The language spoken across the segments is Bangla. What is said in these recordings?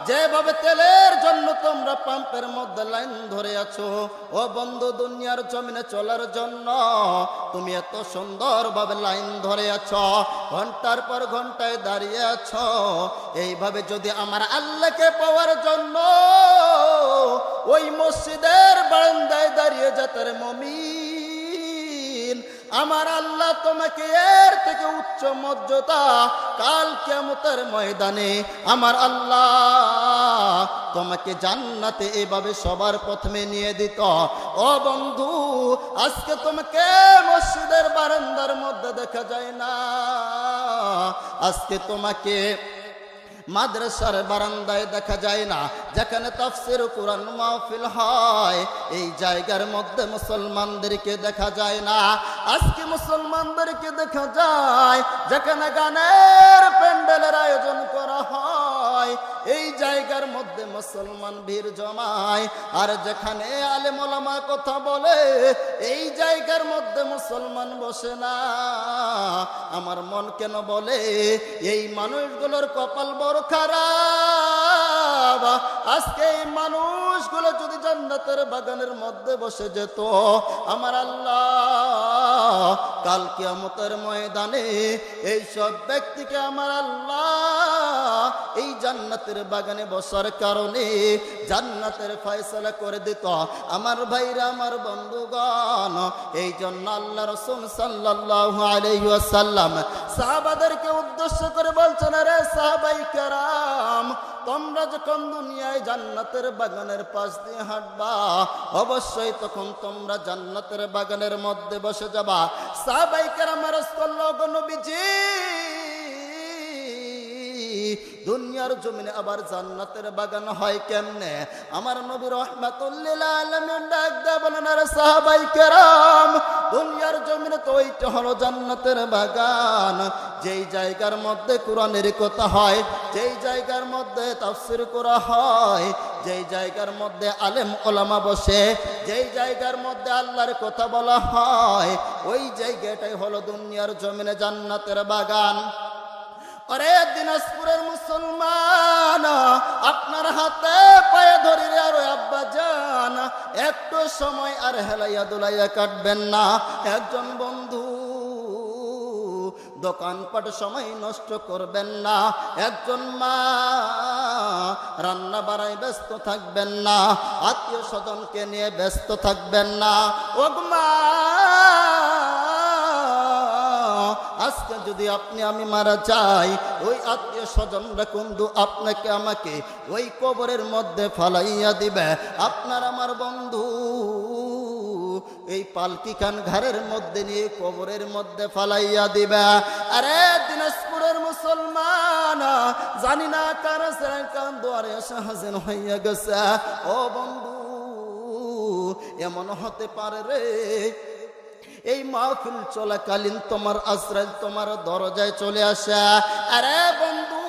যেভাবে তেলের জন্য তোমরা পাম্পের মধ্যে লাইন ধরে আছো, ও বন্ধু দুনিয়ার জমিনে চলার জন্য তুমি এত সুন্দরভাবে লাইন ধরে আছো, ঘন্টার পর ঘন্টায় দাঁড়িয়ে আছো। এইভাবে যদি আমার আল্লাহকে পাওয়ার জন্য ওই মসজিদের বারান্দায় দাঁড়িয়ে যেতে রে মুমিন, আমার আল্লাহ তোমাকে এর থেকে উচ্চ মর্যাদা কাল কিয়ামতের ময়দানে আমার আল্লাহ তোমাকে জান্নাতে এভাবে সবার প্রথমে নিয়ে দিত। ও বন্ধু, আজকে তোমাকে মসজিদের বারান্দার মধ্যে দেখা যায় না, আজকে তোমাকে মাদ্রাসার বারান্দায় দেখা যায় না, যেখানে তাফসীর কোরআন মাহফিল হয় এই জায়গার মধ্যে মুসলমানদেরকে দেখা যায় না। আজকে মুসলমানদেরকে দেখা যায় যেখানে গানের প্যান্ডেলের আয়োজন করা হয় এই জায়গার মধ্যে মুসলমান ভিড় জমায়, আর যেখানে আলেম ওলামা কথা বলে এই জায়গার মধ্যে মুসলমান বসে না। আমার মন কেন বলে এই মানুষগুলোর কপাল বড় খারাপ। আজকে এই মানুষগুলো যদি জান্নাতের বাগানের মধ্যে বসে যেত, আমার আল্লাহ কাল কিয়ামতের ময়দানে এই সব ব্যক্তিকে আমার আল্লাহ এই জান্নাতের বাগানে বসার কারণে জান্নাতের ফয়সালা করে দিত। আমার ভাইরা, আমার বন্ধুগণ, এই জন্য আল্লাহ রাসূল সাল্লাল্লাহু আলাইহি ওয়াসাল্লাম সাহাবাদেরকে উদ্দেশ্য করে বলছেন, আরে সাহাবাই কেরাম, তোমরা যখন দুনিয়ায় জান্নাতের বাগানের পাশ দিয়ে হাঁটবা অবশ্যই তখন তোমরা জান্নাতের বাগানের মধ্যে বসে যাবা। সাহাবাই কেরাম আরজ করল, গো নবীজি, দুনিয়ার জমিনে আবার জান্নাতের বাগান হয় কেমনে? আমার নবী রাহমাতুল লিল আলামিন ডাক দেয়া বলেন, আরে সাহাবাই কেরাম, দুনিয়ার জমিনে তো ওইটা হলো জান্নাতের বাগান, যেই জায়গার মধ্যে কোরআনের কথা হয়, যেই জায়গার মধ্যে তাফসীর করা হয়, যেই জায়গার মধ্যে আলেম ওলামা বসে, যেই জায়গার মধ্যে আল্লাহর কথা বলা হয়, ওই জায়গাটাই হলো দুনিয়ার জমিনে জান্নাতের বাগান। আরে দিনাজপুরের মুসলমান, আপনার হাতে পায়ে ধরে রে আর আব্বা জান, একটু সময় আর হেলাইয়া দুলাইয়া কাটবেন না। একজন বন্ধু দোকানপাট সময় নষ্ট করবেন না, একজন মা রান্না বাড়ায় ব্যস্ত থাকবেন না, আত্মীয় স্বজনকে নিয়ে ব্যস্ত থাকবেন না। ও মা, আজকে যদি আপনি আমি মারা যাই, ওই আত্মীয় স্বজনরা কিন্তু আপনাকে আমাকে ওই কবরের মধ্যে ফালাইয়া দিবে। আপনার আমার বন্ধু এই পালকি খান ঘরের মধ্যে নিয়ে কবরের মধ্যে ফালাইয়া দিবে। আরে দিনাজপুরের মুসলমান, জানি না কার কান দুয়ারে এসে হাজির হইয়া গেছে। ও বন্ধু, এমন হতে পারে রে এই মাহফিল চলাকালীন তোমার আশ্রয় তোমার দরজায় চলে আসে। আরে বন্ধু,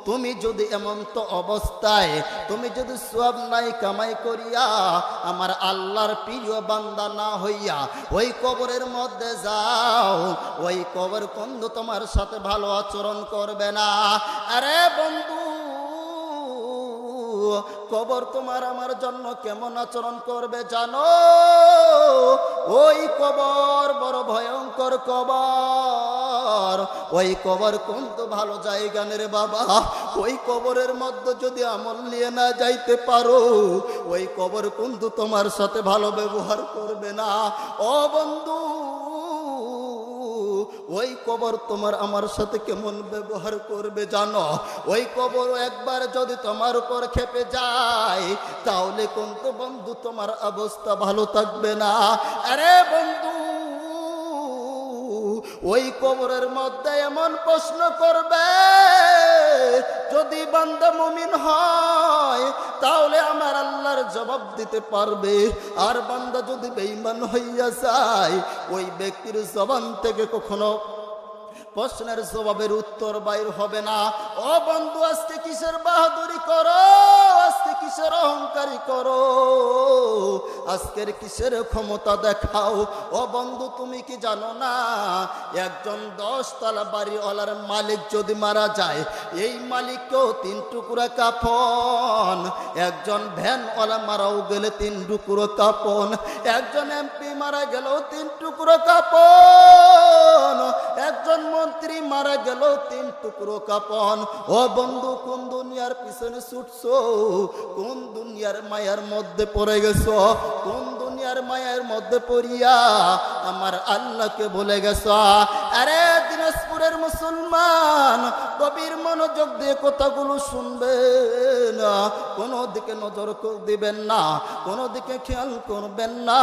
তুমি যদি এমন তো অবস্থায় তুমি যদি সওয়াব নাই কামাই করিয়া আমার আল্লাহর প্রিয় বান্দা না হইয়া ওই কবরের মধ্যে যাও, ওই কবর কিন্তু তোমার সাথে ভালো আচরণ করবে না। আরে বন্ধু, কবর তোমার আমার জন্য কেমন আচরণ করবে জানো? ওই কবর বড় ভয়ঙ্কর কবর, ওই কবর কিন্তু ভালো জায়গা নেই রে বাবা। ওই কবরের মধ্যে যদি আমল নিয়ে না যাইতে পারো, ওই কবর কিন্তু তোমার সাথে ভালো ব্যবহার করবে না। ও বন্ধু, ওই কবর তোমার আমার সাথে কেমন ব্যবহার করবে জানো? ওই কবর একবার যদি তোমার উপর খেপে যায় তাহলে কিন্তু বন্ধু তোমার অবস্থা ভালো থাকবে না। আরে বন্ধু, ওই কবরের মধ্যে এমন প্রশ্ন করবে, যদি বান্দা মুমিন হয় তাহলে আমার আল্লাহর জবাব দিতে পারবে, আর বান্দা যদি বেঈমান হইয়া যায় ওই ব্যক্তির জবান থেকে কখনো প্রশ্নের জবাবের উত্তর বাইর হবে না। ও বন্ধু, আজকে কিসের বাহাদুরি করো? আজকে কিসের অহংকারী করো, আজকের কিসের ক্ষমতা দেখাও? ও বন্ধু, তুমি কি জানো না একজন 10 তলা বাড়িওয়ালার মালিক যদি মারা যায়, এই মালিককেও 3 টুকরা কাফন। একজন ভ্যানওয়ালা মারাও গেলে 3 টুকরো কাফন। একজন এমপি মারা গেলেও 3 টুকরো কাফন। একজন মন্ত্রী মারা গেলেও 3 টুকরো কাফন। ও বন্ধু, কোন দুনিয়ার পিছনে ছুটছো? কোন দুনিয়ার মায়ার মধ্যে পড়ে গেছো? কোন দুনিয়ার মায়ের মধ্যে পড়িয়া আমার আল্লাহকে ভুলে গেছ? আরে দিনাজপুরের মুসলমান, গভীর মনোযোগ দিয়ে কথাগুলো শুনবেন, কোনো দিকে নজর দিবেন না, কোনো দিকে খেয়াল করবেন না।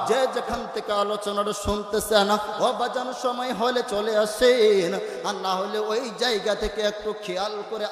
যে যেখান থেকে আলোচনাটা শুনতেছেন, ও বাজানো সময় হলে চলে আসেন, আর না হলে ওই জায়গা থেকে একটু খেয়াল করে